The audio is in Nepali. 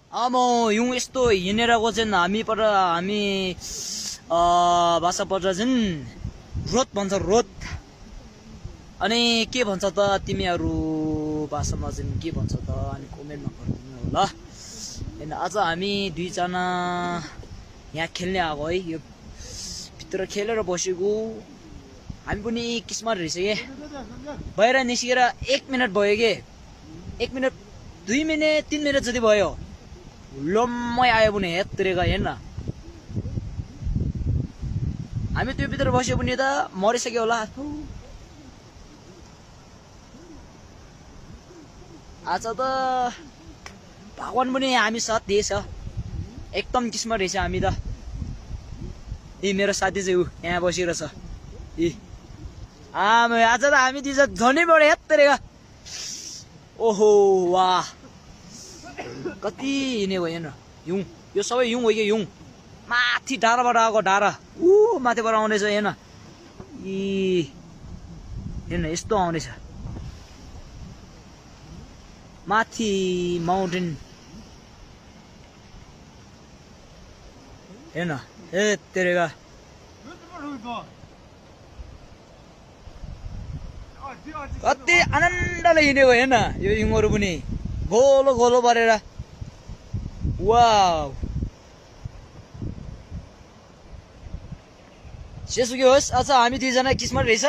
युङ यस्तो हिँडेरको चाहिँ हामी भाषा पर्छ जुन रोत भन्छ रोत। अनि के भन्छ त तिमीहरू भाषामा चाहिँ के भन्छ त अनि कमेन्टमा गरिदिनु होला। होइन आज हामी दुईजना यहाँ खेल्ने आएको है, यो भित्र खेलेर बसेको हामी पनि किस्मत रहेछ के। बाहिर निस्केर 1 मिनट भयो के, 1 मिनट 2 मिनट 3 मिनट जति भयो लम्मै आयो भने हेत्रेका हेर्न। हामी त्यो भित्र बस्यो भने त मरिसक्यो होला। आज त भगवान पनि हामी साथ दिएछ, एकदम किस्मत रहेछ हामी त। मेरो साथी चाहिँ ऊ यहाँ बसिरहेछ। आज त हामी दुईजना झनै बढे हेत्तेरेका। ओहो वाह कति हिँड्यो हेर्न। हिउँ यो सबै हिउँ हो कि हिउँ माथि डाँडाबाट आएको डाँडा माथिबाट आउँदैछ हेर्न। हेर्न यस्तो आउँदैछ माथि माउन्टेन हेर्न। हेत्तेरेका कति आनन्दले हिँडेको हेर्न यो हिउँहरू पनि गोलो गोलो परेर। वाउ जेसुकै होस् आज हामी दुईजना किस्मत रहेछ।